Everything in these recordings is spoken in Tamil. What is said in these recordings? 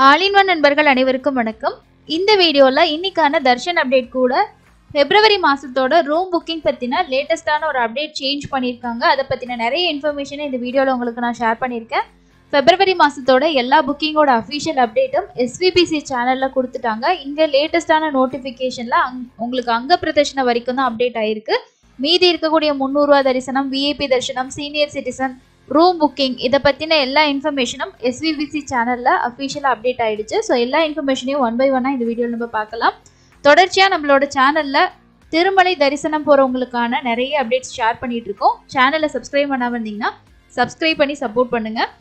ஆல் இன் ஒன் நண்பர்கள் அனைவருக்கும் வணக்கம். இந்த வீடியோல இன்னைக்கான தர்ஷன் அப்டேட் கூட பிப்ரவரி மாசத்தோட ரூம் புக்கிங் பத்தின லேட்டஸ்டான ஒரு அப்டேட் சேஞ்ச் பண்ணியிருக்காங்க. அதை பத்தின நிறைய இன்ஃபர்மேஷனை இந்த வீடியோல உங்களுக்கு நான் ஷேர் பண்ணியிருக்கேன். பிப்ரவரி மாசத்தோட எல்லா புக்கிங்கோட அஃபிஷியல் அப்டேட்டும் SVBC சேனல்ல கொடுத்துட்டாங்க. இங்க லேட்டஸ்டான நோட்டிஃபிகேஷன்ல உங்களுக்கு அங்க பிரதர்ஷன வரைக்கும் தான் அப்டேட் ஆயிருக்கு. மீதி இருக்கக்கூடிய 300 ரூபா தரிசனம், VIP தரிசனம், சீனியர் சிட்டிசன், ரூம் புக்கிங் இதை பற்றின எல்லா இன்ஃபர்மேஷனும் SVBC சேனலில் அஃபிஷியலாக அப்டேட் ஆகிடுச்சு. ஸோ எல்லா இன்ஃபர்மேஷனையும் ஒன் பை ஒன்னாக இந்த வீடியோவில் நம்ம பார்க்கலாம். தொடர்ச்சியாக நம்மளோட சேனலில் திருமலை தரிசனம் போகிறவங்களுக்கான நிறைய அப்டேட்ஸ் ஷேர் பண்ணிகிட்டு இருக்கோம். சேனலை சப்ஸ்கிரைப் பண்ணாமல் இருந்தீங்கன்னா சப்ஸ்கிரைப் பண்ணி சப்போர்ட் பண்ணுங்கள்.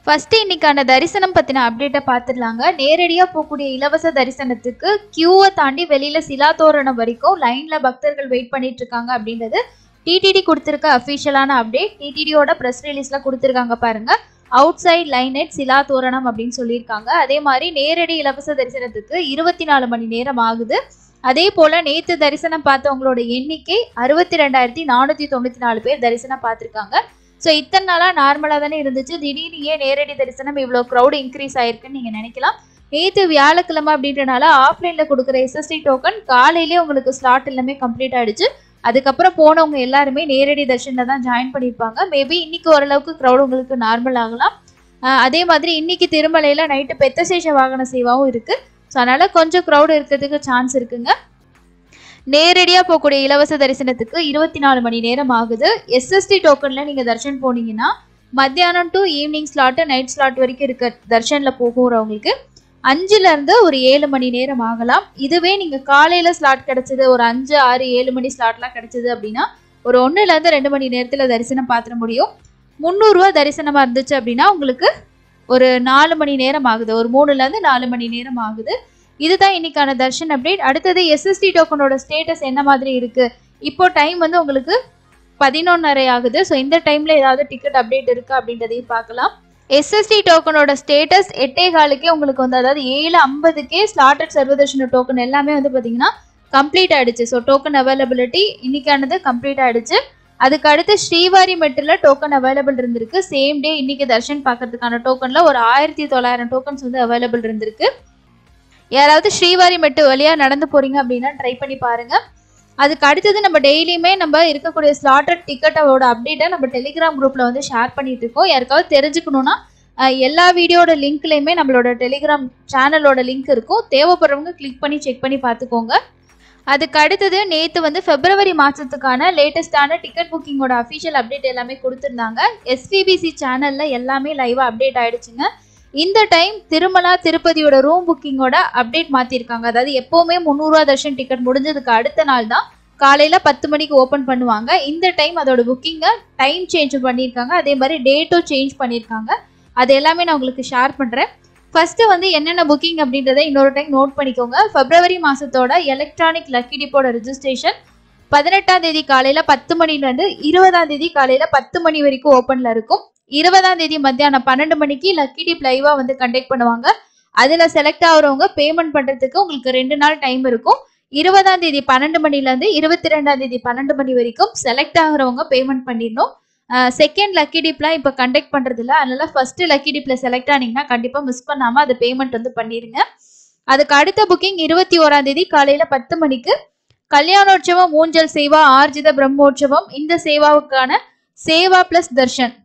ஃபஸ்ட்டு இன்னைக்கான தரிசனம் பற்றின அப்டேட்டை பார்த்துடலாங்க. நேரடியாக போகக்கூடிய இலவச தரிசனத்துக்கு கியூவை தாண்டி வெளியில் சிலா தோரணம் வரைக்கும் லைனில் பக்தர்கள் வெயிட் பண்ணிட்டு இருக்காங்க அப்படின்றது டிடிடி கொடுத்துருக்க அஃபிஷியலான அப்டேட். டிடிடியோட ப்ரெஸ் ரிலீஸில் கொடுத்துருக்காங்க பாருங்க. அவுட் சைட் லைன் எட் சிலா தோரணம் அப்படின்னு சொல்லியிருக்காங்க. அதே மாதிரி நேரடி இலவச தரிசனத்துக்கு 24 மணி நேரம் ஆகுது. அதே போல் நேற்று தரிசனம் பார்த்தவங்களோட எண்ணிக்கை 62,494 பேர் தரிசனம் பார்த்துருக்காங்க. ஸோ இத்தனை நாளாக நார்மலாக தானே இருந்துச்சு. திடீர்னு ஏன் நேரடி தரிசனம் இவ்வளோ க்ரௌட் இன்க்ரீஸ் ஆயிருக்குன்னு நீங்கள் நினைக்கலாம். நேற்று வியாழக்கிழமை அப்படின்றனால ஆஃப்லைனில் கொடுக்குற SST டோக்கன் காலையிலே உங்களுக்கு ஸ்லாட் எல்லாமே கம்ப்ளீட் ஆகிடுச்சு. அதுக்கப்புறம் போனவங்க எல்லாருமே நேரடி தர்ஷனில் தான் ஜாயின் பண்ணியிருப்பாங்க. மேபி இன்னைக்கு ஓரளவுக்கு க்ரௌட் உங்களுக்கு நார்மல் ஆகலாம். அதே மாதிரி இன்னைக்கு திருமலையில் நைட்டு பெத்தசேஷ வாகன சேவாவும் இருக்குது. ஸோ அதனால் கொஞ்சம் க்ரௌடு இருக்கிறதுக்கு சான்ஸ் இருக்குங்க. நேரடியாக போகக்கூடிய இலவச தரிசனத்துக்கு 24 மணி நேரம் ஆகுது. SST டோக்கனில் நீங்கள் தர்ஷன் போனீங்கன்னா மத்தியானம் to evening slot, night slot வரைக்கும் இருக்க தர்ஷனில் போகிறவங்களுக்கு 5லேருந்து ஒரு 7 மணி நேரம் ஆகலாம். இதுவே நீங்கள் காலையில் ஸ்லாட் கிடச்சிது, ஒரு 5, 6, 7 மணி ஸ்லாட்லாம் கிடச்சிது அப்படின்னா ஒரு 1லேருந்து 2 மணி நேரத்தில் தரிசனம் பார்த்துட முடியும். 300 ரூபா தரிசனமாக இருந்துச்சு அப்படின்னா உங்களுக்கு ஒரு 4 மணி நேரம் ஆகுது. ஒரு 3லேருந்து 4 மணி நேரம் ஆகுது. இதுதான் இன்னைக்கான தர்ஷன் அப்டேட். அடுத்தது SST டோக்கனோட ஸ்டேட்டஸ் என்ன மாதிரி இருக்குது? இப்போ டைம் வந்து உங்களுக்கு 11:30 ஆகுது. ஸோ இந்த டைமில் ஏதாவது டிக்கெட் அப்டேட் இருக்கா அப்படின்றதையும் பார்க்கலாம். SST டோக்கனோட ஸ்டேட்டஸ் 8:15 உங்களுக்கு வந்து, அதாவது 7:50 ஸ்லாட்டட் சர்வதர்ஷன டோக்கன் எல்லாமே வந்து பார்த்தீங்கன்னா கம்ப்ளீட் ஆகிடுச்சு. ஸோ டோக்கன் அவைலபிலிட்டி இன்னைக்கானது கம்ப்ளீட் ஆகிடுச்சு. அதுக்கு அடுத்து ஸ்ரீவாரி மெட்டில் டோக்கன் அவைலபிள் இருந்திருக்கு. சேம் டே இன்னைக்கு தர்ஷன் பார்க்கறதுக்கான டோக்கனில் ஒரு 1900 டோக்கன்ஸ் வந்து அவைலபிள் இருந்திருக்கு. யாராவது ஸ்ரீவாரி மெட்டு வழியாக நடந்து போகிறீங்க அப்படின்னா ட்ரை பண்ணி பாருங்கள். அதுக்கு அடுத்தது நம்ம டெய்லியுமே நம்ம இருக்கக்கூடிய ஸ்லாட்டட் டிக்கெட்டோட அப்டேட்டை நம்ம டெலிகிராம் குரூப்பில் வந்து ஷேர் பண்ணிட்டு இருக்கோம். யாருக்காவது தெரிஞ்சுக்கணுன்னா எல்லா வீடியோட லிங்க்லையுமே நம்மளோட டெலிகிராம் சேனலோட லிங்க் இருக்கும். தேவைப்படுறவங்க கிளிக் பண்ணி செக் பண்ணி பார்த்துக்கோங்க. அதுக்கு அடுத்தது நேற்று வந்து பிப்ரவரி மாதத்துக்கான லேட்டஸ்டான டிக்கெட் புக்கிங்கோட அஃபிஷியல் அப்டேட் எல்லாமே கொடுத்துருந்தாங்க. SVBC சேனலில் எல்லாமே லைவாக அப்டேட் ஆகிடுச்சுங்க. இந்த டைம் திருமலா திருப்பதியோட ரூம் புக்கிங்கோட அப்டேட் மாற்றிருக்காங்க. அதாவது எப்போவுமே 300 ரூபா தர்ஷன் டிக்கெட் முடிஞ்சதுக்கு அடுத்த நாள் தான் காலையில் 10 மணிக்கு ஓப்பன் பண்ணுவாங்க. இந்த டைம் அதோட புக்கிங்கை டைம் சேஞ்ச் பண்ணியிருக்காங்க. அதே மாதிரி டேட்டும் சேஞ்ச் பண்ணியிருக்காங்க. அது எல்லாமே நான் உங்களுக்கு ஷேர் பண்ணுறேன். ஃபஸ்ட்டு வந்து என்னென்ன புக்கிங் அப்படின்றத இன்னொரு டைம் நோட் பண்ணிக்கோங்க. பிப்ரவரி மாதத்தோட எலக்ட்ரானிக் லக்கி டிப்போட ரிஜிஸ்ட்ரேஷன் 18ஆம் தேதி காலையில் 10 மணிலேருந்து 20ஆம் தேதி காலையில் 10 மணி வரைக்கும் ஓப்பனில் இருக்கும். 20ஆம் தேதி மத்தியானம் 12 மணிக்கு லக்கி டிப் லைவாக வந்து கண்டக்ட் பண்ணுவாங்க. அதில் செலக்ட் ஆகிறவங்க பேமெண்ட் பண்ணுறதுக்கு உங்களுக்கு 2 நாள் டைம் இருக்கும். 20ஆம் தேதி 12 மணிலேருந்து 22ஆம் தேதி 12 மணி வரைக்கும் செலக்ட் ஆகிறவங்க பேமெண்ட் பண்ணிடணும். செகண்ட் லக்கி டிப்லாம் இப்போ கண்டக்ட் பண்ணுறதில்ல. அதனால ஃபஸ்ட்டு லக்கி டிப்பில் செலக்ட் ஆனீங்கன்னா கண்டிப்பாக மிஸ் பண்ணாமல் அது பேமெண்ட் வந்து பண்ணிடுங்க. அதுக்கு அடுத்த புக்கிங் 21ஆம் தேதி காலையில் 10 மணிக்கு கல்யாணோற்சவம், ஊஞ்சல் சேவா, ஆர்ஜித பிரம்மோற்சவம். இந்த சேவாவுக்கான சேவா ப்ளஸ் தர்ஷன்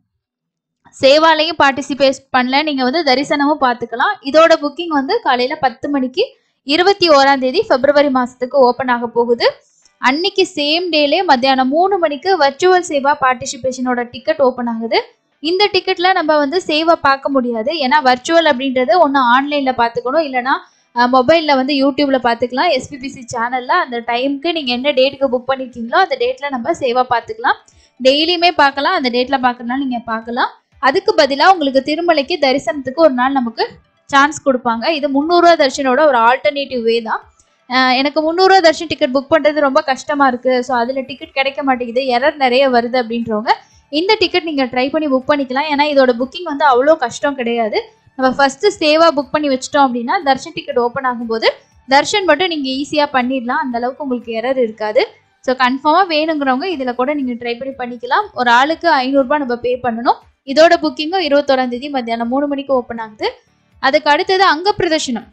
சேவாலையும் பார்ட்டிசிபேட் பண்ணல, நீங்கள் வந்து தரிசனமும் பார்த்துக்கலாம். இதோட புக்கிங் வந்து காலையில் 10 மணிக்கு 21ஆம் தேதி பிப்ரவரி மாதத்துக்கு ஓப்பன் ஆக போகுது. அன்னைக்கு சேம் டேலே மத்தியானம் 3 மணிக்கு வர்ச்சுவல் சேவா பார்ட்டிசிபேஷனோட டிக்கெட் ஓப்பன் ஆகுது. இந்த டிக்கெட்டில் நம்ம வந்து சேவா பார்க்க முடியாது. ஏன்னா வர்ச்சுவல் அப்படின்றது ஒன்று ஆன்லைனில் பார்த்துக்கணும், இல்லைனா மொபைலில் வந்து யூடியூப்பில் பார்த்துக்கலாம். SVBC சேனலில் அந்த டைமுக்கு நீங்கள் என்ன டேட்டுக்கு புக் பண்ணியிருக்கீங்களோ அந்த டேட்டில் நம்ம சேவா பார்த்துக்கலாம். டெய்லியுமே பார்க்கலாம். அந்த டேட்டில் பார்க்கறதுனால நீங்கள் பார்க்கலாம். அதுக்கு பதிலாக உங்களுக்கு திருமலைக்கு தரிசனத்துக்கு ஒரு நாள் நமக்கு சான்ஸ் கொடுப்பாங்க. இது 300 ரூபா தர்ஷனோட ஒரு ஆல்டர்னேட்டிவ் வே தான். எனக்கு 300 ரூபா தர்ஷன் டிக்கெட் புக் பண்ணுறது ரொம்ப கஷ்டமாக இருக்குது, ஸோ அதில் டிக்கெட் கிடைக்க மாட்டேங்குது, எரர் நிறைய வருது அப்படின்றவங்க இந்த டிக்கெட் நீங்கள் ட்ரை பண்ணி புக் பண்ணிக்கலாம். ஏன்னா இதோட புக்கிங் வந்து அவ்வளோ கஷ்டம் கிடையாது. நம்ம ஃபஸ்ட்டு சேவாக புக் பண்ணி வச்சிட்டோம் அப்படின்னா தர்ஷன் டிக்கெட் ஓப்பன் ஆகும்போது தர்ஷன் மட்டும் நீங்கள் ஈஸியாக பண்ணிடலாம். அந்தளவுக்கு உங்களுக்கு எரர் இருக்காது. ஸோ கன்ஃபார்மாக வேணுங்கிறவங்க இதில் கூட நீங்கள் ட்ரை பண்ணி பண்ணிக்கலாம். ஒரு ஆளுக்கு 500 ரூபாய் நம்ம பே பண்ணணும். இதோட புக்கிங்கும் 21ஆம் தேதி மத்தியானம் 3 மணிக்கு ஓப்பன் ஆகுது. அதுக்கு அடுத்தது அங்க பிரதர்ஷனம்.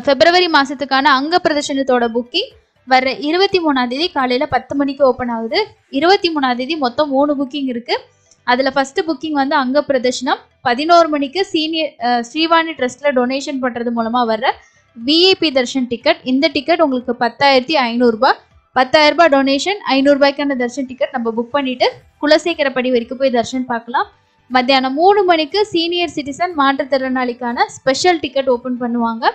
பிப்ரவரி மாசத்துக்கான அங்க பிரதர்ஷனத்தோட புக்கிங் வர 23ஆம் தேதி காலையில 10 மணிக்கு ஓப்பன் ஆகுது. 23ஆம் தேதி மொத்தம் 3 புக்கிங் இருக்கு. அதுல ஃபர்ஸ்ட் புக்கிங் வந்து அங்க பிரதர்ஷனம் 11 மணிக்கு சீனியர் ஸ்ரீவாணி ட்ரஸ்ட்ல டொனேஷன் பண்றது மூலமா வர்ற விஐபி தர்ஷன் டிக்கெட். இந்த டிக்கெட் உங்களுக்கு 10,500 ரூபாய். 10,000 ரூபாய் டொனேஷன், 500 ரூபாய்க்கான தர்ஷன் டிக்கெட் நம்ம புக் பண்ணிட்டு குலசேகரப்படி வரைக்கும் போய் தர்ஷன் பார்க்கலாம். மத்தியானம் 3 மணிக்கு சீனியர் சிட்டிசன் மாற்றுத்திறனாளிக்கான ஸ்பெஷல் டிக்கெட் ஓப்பன் பண்ணுவாங்க.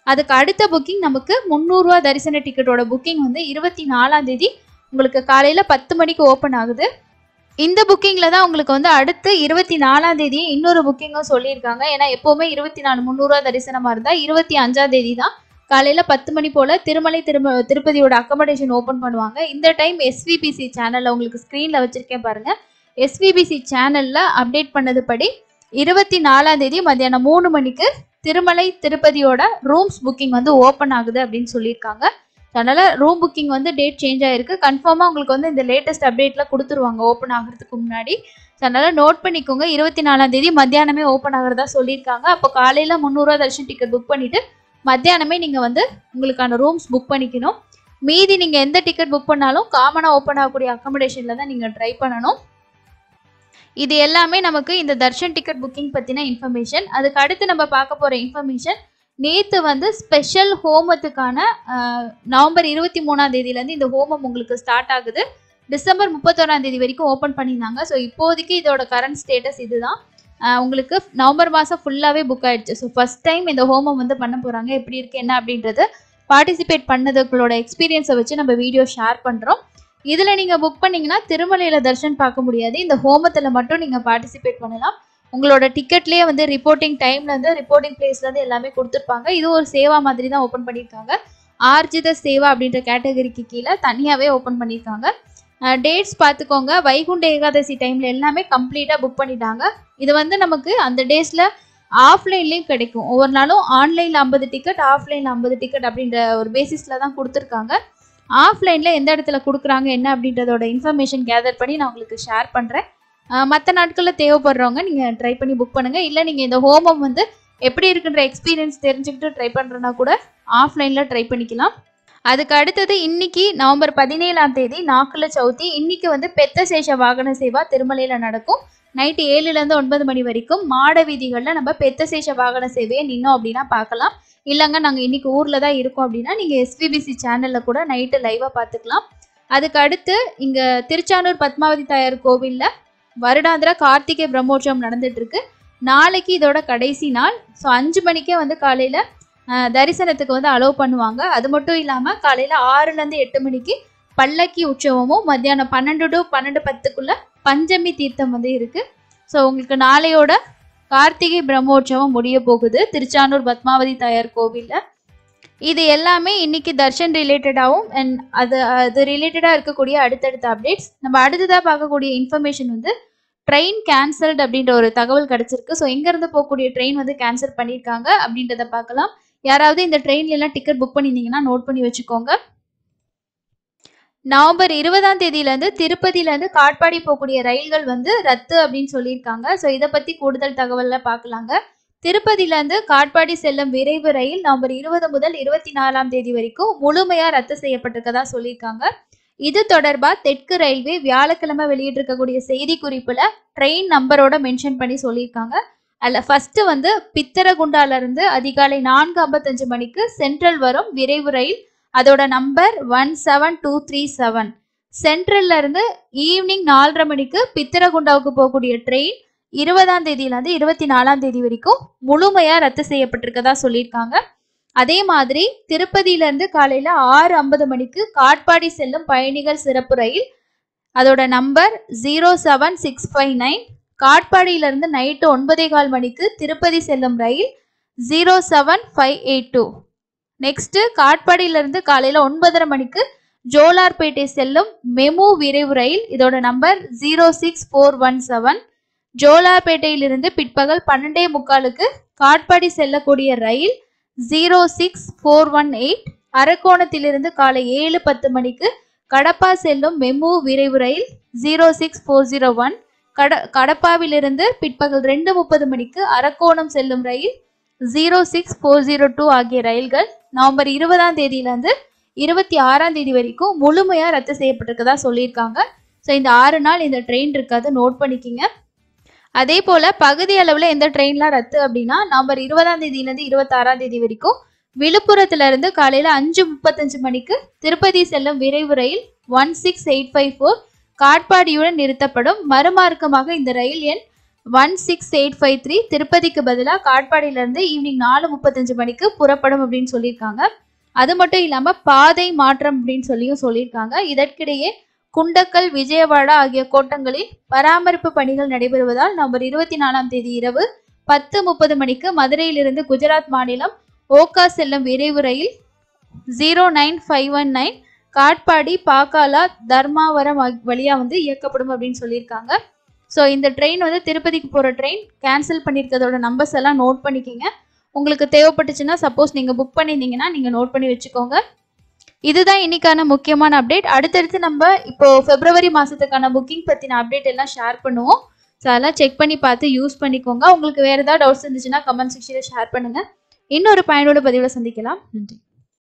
அதுக்கு அடுத்த புக்கிங் நமக்கு 300 ரூபா தரிசன டிக்கெட்டோட புக்கிங் வந்து 24ஆம் தேதி உங்களுக்கு காலையில 10 மணிக்கு ஓப்பன் ஆகுது. இந்த புக்கிங்ல தான் உங்களுக்கு வந்து அடுத்து 24ஆம் தேதி இன்னொரு புக்கிங்கும் சொல்லியிருக்காங்க. ஏன்னா எப்பவுமே 24 300 ரூபா தரிசனமா இருந்தா 25ஆம் தேதி தான் காலையில 10 மணி போல திருப்பதியோட அக்கமடேஷன் ஓப்பன் பண்ணுவாங்க. இந்த டைம் எஸ்விபிசி சேனல்ல உங்களுக்கு ஸ்கிரீன்ல வச்சிருக்கேன் பாருங்க. எஸ்விபிசி சேனல்ல அப்டேட் பண்ணது படி 24ஆம் தேதி மத்தியானம் 3 மணிக்கு திருமலை திருப்பதியோட ரூம்ஸ் புக்கிங் வந்து ஓப்பன் ஆகுது அப்படின்னு சொல்லியிருக்காங்க. அதனால ரூம் புக்கிங் வந்து டேட் சேஞ்ச் ஆயிருக்கு. கன்ஃபார்மா உங்களுக்கு வந்து இந்த லேட்டஸ்ட் அப்டேட்ல கொடுத்துருவாங்க ஓப்பன் ஆகிறதுக்கு முன்னாடி. அதனால நோட் பண்ணிக்கோங்க. 24ஆம் தேதி மத்தியானமே ஓப்பன் ஆகிறதா சொல்லியிருக்காங்க. அப்போ காலையில 300 ரூபா தர்ஷன் டிக்கெட் புக் பண்ணிட்டு மத்தியானமே நீங்க வந்து உங்களுக்கான ரூம்ஸ் புக் பண்ணிக்கணும். மீதி நீங்க எந்த டிக்கெட் புக் பண்ணாலும் காமனா ஓப்பன் ஆகக்கூடிய அக்கமடேஷன்ல தான் நீங்க ட்ரை பண்ணணும். இது எல்லாமே நமக்கு இந்த தர்ஷன் டிக்கெட் புக்கிங் பத்தின இன்ஃபர்மேஷன். அதுக்கு அடுத்து நம்ம பார்க்க போற இன்ஃபர்மேஷன், நேற்று வந்து ஸ்பெஷல் ஹோமத்துக்கான நவம்பர் 23ஆம் தேதியிலேருந்து இந்த ஹோமம் உங்களுக்கு ஸ்டார்ட் ஆகுது. டிசம்பர் 31ஆம் தேதி வரைக்கும் ஓப்பன் பண்ணியிருந்தாங்க. ஸோ இப்போதைக்கு இதோட கரண்ட் ஸ்டேட்டஸ் இதுதான். உங்களுக்கு நவம்பர் மாதம் ஃபுல்லாகவே புக் ஆயிடுச்சு. ஸோ ஃபர்ஸ்ட் டைம் இந்த ஹோமம் வந்து பண்ண போகிறாங்க. எப்படி இருக்கு என்ன அப்படின்றது பார்ட்டிசிபேட் பண்ணதுங்களோட எக்ஸ்பீரியன்ஸை வச்சு நம்ம வீடியோ ஷேர் பண்ணுறோம். இதில் நீங்கள் புக் பண்ணிங்கன்னா திருமலையில் தர்ஷன் பார்க்க முடியாது. இந்த ஹோமத்தில் மட்டும் நீங்கள் பார்ட்டிசிபேட் பண்ணலாம். உங்களோட டிக்கெட்லேயே வந்து ரிப்போர்ட்டிங் டைம்லேருந்து ரிப்போர்ட்டிங் பிளேஸ்லேருந்து எல்லாமே கொடுத்துருப்பாங்க. இது ஒரு சேவா மாதிரி தான் ஓப்பன் பண்ணியிருக்காங்க. ஆர்ஜித சேவா அப்படின்ற கேட்டகரிக்கு கீழே தனியாகவே ஓப்பன் பண்ணியிருக்காங்க. டேட்ஸ் பார்த்துக்கோங்க. வைகுண்ட ஏகாதசி டைமில் எல்லாமே கம்ப்ளீட்டாக புக் பண்ணிட்டாங்க. இது வந்து நமக்கு அந்த டேஸில் ஆஃப்லைன்லேயும் கிடைக்கும். ஒவ்வொரு நாளும் ஆன்லைனில் 50 டிக்கெட், ஆஃப்லைனில் 50 டிக்கெட் அப்படின்ற ஒரு பேசிஸில் தான் கொடுத்துருக்காங்க. ஆஃப்லைனில் எந்த இடத்துல கொடுக்குறாங்க என்ன அப்படின்றதோட இன்ஃபர்மேஷன் கேதர் பண்ணி நான் உங்களுக்கு ஷேர் பண்ணுறேன். மற்ற நாட்களில் தேவைப்படுறவங்க நீங்கள் ட்ரை பண்ணி புக் பண்ணுங்கள். இல்லை நீங்கள் இந்த ஹோமம் வந்து எப்படி இருக்குன்ற எக்ஸ்பீரியன்ஸ் தெரிஞ்சுக்கிட்டு ட்ரை பண்ணுறனா கூட ஆஃப்லைனில் ட்ரை பண்ணிக்கலாம். அதுக்கு அடுத்தது இன்னைக்கு நவம்பர் 17ஆம் தேதி நாக்குல சவுத்தி. இன்னைக்கு வந்து பெத்த சேஷ வாகன சேவா திருமலையில் நடக்கும். நைட்டு 7லேருந்து 9 மணி வரைக்கும் மாட வீதிகளில் நம்ம பெத்த சேஷ வாகன சேவையை நின்னோம் அப்படின்னா பார்க்கலாம். இல்லைங்க நாங்கள் இன்னைக்கு ஊரில் தான் இருக்கோம் அப்படின்னா நீங்கள் எஸ்விபிசி சேனலில் கூட நைட்டு லைவாக பார்த்துக்கலாம். அதுக்கு அடுத்து இங்கே திருச்சானூர் பத்மாவதி தாயார் கோவிலில் வருடாந்திர கார்த்திகை பிரம்மோற்சவம் நடந்துட்டு இருக்கு. நாளைக்கு இதோட கடைசி நாள். ஸோ 5 மணிக்கே வந்து காலையில் தரிசனத்துக்கு வந்து அலோவ் பண்ணுவாங்க. அது மட்டும் இல்லாமல் காலையில் 6லேருந்து 8 மணிக்கு பல்லக்கி உற்சவமும் மத்தியானம் 12 to 12:10 பஞ்சமி தீர்த்தம் வந்து இருக்கு. ஸோ உங்களுக்கு நாளையோட கார்த்திகை பிரம்மோற்சவம் முடிய போகுது திருச்சானூர் பத்மாவதி தாயார் கோவிலில். இது எல்லாமே இன்னைக்கு தர்ஷன் ரிலேட்டடாகவும் அண்ட் அது ரிலேட்டடாக இருக்கக்கூடிய அடுத்தடுத்த அப்டேட்ஸ். நம்ம அடுத்ததாக பார்க்கக்கூடிய இன்ஃபர்மேஷன் வந்து ட்ரெயின் கேன்சல்டு அப்படின்ற ஒரு தகவல் கிடச்சிருக்கு. ஸோ எங்கேருந்து போகக்கூடிய ட்ரெயின் வந்து கேன்சல் பண்ணியிருக்காங்க அப்படின்றத பார்க்கலாம். யாராவது இந்த ட்ரெயின்லாம் டிக்கெட் புக் பண்ணியிருந்தீங்கன்னா நோட் பண்ணி வச்சுக்கோங்க. நவம்பர் 20ஆம் தேதியிலேருந்து திருப்பதியிலேருந்து காட்பாடி போகக்கூடிய ரயில்கள் வந்து ரத்து அப்படின்னு சொல்லியிருக்காங்க. ஸோ இதை பற்றி கூடுதல் தகவலில் பார்க்கலாங்க. திருப்பதியிலேருந்து காட்பாடி செல்லும் விரைவு ரயில் நவம்பர் 20 முதல் 24ஆம் தேதி வரைக்கும் முழுமையாக ரத்து செய்யப்பட்டிருக்கதா சொல்லியிருக்காங்க. இது தொடர்பாக தெற்கு ரயில்வே வியாழக்கிழமை வெளியிட்டிருக்கக்கூடிய செய்தி குறிப்பில் ட்ரெயின் நம்பரோட மென்ஷன் பண்ணி சொல்லியிருக்காங்க. அதில் ஃபர்ஸ்ட் வந்து பித்தரகுண்டாலேருந்து அதிகாலை 4:55 மணிக்கு சென்ட்ரல் வரும் விரைவு ரயில், அதோட நம்பர் 17237. சென்ட்ரல்ல இருந்து ஈவினிங் 4:30 மணிக்கு பித்தரகுண்டாவுக்கு போகக்கூடிய ட்ரெயின் 20ஆம் தேதியிலேருந்து 24ஆம் தேதி வரைக்கும் முழுமையாக ரத்து செய்யப்பட்டிருக்கதா சொல்லியிருக்காங்க. அதே மாதிரி திருப்பதியிலேருந்து காலையில் 6:50 மணிக்கு காட்பாடி செல்லும் பயணிகள் சிறப்பு ரயில், அதோட நம்பர் 07659. காட்பாடியிலேருந்து நைட்டு 9:15 மணிக்கு திருப்பதி செல்லும் ரயில் 07582. நெக்ஸ்ட் காட்பாடியிலிருந்து காலையில் 9:30 மணிக்கு ஜோலார்பேட்டை செல்லும் மெமு விரைவு ரயில், இதோட நம்பர் 06417. ஜோலார்பேட்டையிலிருந்து பிற்பகல் 12:45 காட்பாடி செல்லக்கூடிய ரயில் 06418. அரக்கோணத்திலிருந்து காலை 7:10 மணிக்கு கடப்பா செல்லும் மெமு விரைவு ரயில் 06401. கடப்பாவிலிருந்து பிற்பகல் 2:30 மணிக்கு அரக்கோணம் செல்லும் ரயில் 06402 ஆகிய ரயில்கள் நவம்பர் 20ஆம் தேதியிலிருந்து 26ஆம் தேதி வரைக்கும் முழுமையா ரத்து செய்யப்பட்டிருக்கதா சொல்லியிருக்காங்க. ஸோ இந்த 6 நாள் இந்த ட்ரெயின் இருக்காது, நோட் பண்ணிக்கிங்க. அதே போல பகுதி அளவில் எந்த ட்ரெயின்லாம் ரத்து அப்படின்னா நவம்பர் 20ஆம் தேதியிலேருந்து 26ஆம் தேதி வரைக்கும் விழுப்புரத்துல இருந்து காலையில 5:35 மணிக்கு திருப்பதி செல்லும் விரைவு ரயில் 16854 காட்பாடியுடன் நிறுத்தப்படும். மறுமார்க்கமாக இந்த ரயில் எண் 16853 திருப்பதிக்கு பதிலாக காட்பாடியிலிருந்து ஈவினிங் 4:35 மணிக்கு புறப்படும் அப்படின்னு சொல்லியிருக்காங்க. அது மட்டும் இல்லாம பாதை மாற்றம் அப்படின்னு சொல்லியிருக்காங்க. இதற்கிடையே குண்டக்கல், விஜயவாடா ஆகிய கோட்டங்களில் பராமரிப்பு பணிகள் நடைபெறுவதால் நவம்பர் 24ஆம் தேதி இரவு 10:30 மணிக்கு மதுரையிலிருந்து குஜராத் மாநிலம் ஓகா செல்லும் விரைவு ரயில் 09519 காட்பாடி, பாக்காலா, தர்மாவரம் வழியா இயக்கப்படும் அப்படின்னு சொல்லியிருக்காங்க. ஸோ இந்த ட்ரெயின் திருப்பதிக்கு போகிற ட்ரெயின் கேன்சல் பண்ணியிருக்கிறதோட நம்பர்ஸ் எல்லாம் நோட் பண்ணிக்கிங்க. உங்களுக்கு தேவைப்பட்டுச்சுன்னா சப்போஸ் நீங்கள் புக் பண்ணியிருந்தீங்கன்னா நீங்கள் நோட் பண்ணி வச்சுக்கோங்க. இதுதான் இன்னைக்கான முக்கியமான அப்டேட். அடுத்தடுத்து நம்ம இப்போ பிப்ரவரி மாதத்துக்கான புக்கிங் பற்றின அப்டேட் எல்லாம் ஷேர் பண்ணுவோம். ஸோ அதெல்லாம் செக் பண்ணி பார்த்து யூஸ் பண்ணிக்கோங்க. உங்களுக்கு வேறு ஏதாவது டவுட்ஸ் இருந்துச்சுன்னா கமெண்ட் செக்ஷனில் ஷேர் பண்ணுங்கள். இன்னொரு பயனுள்ள பதிவில் சந்திக்கலாம். நன்றி.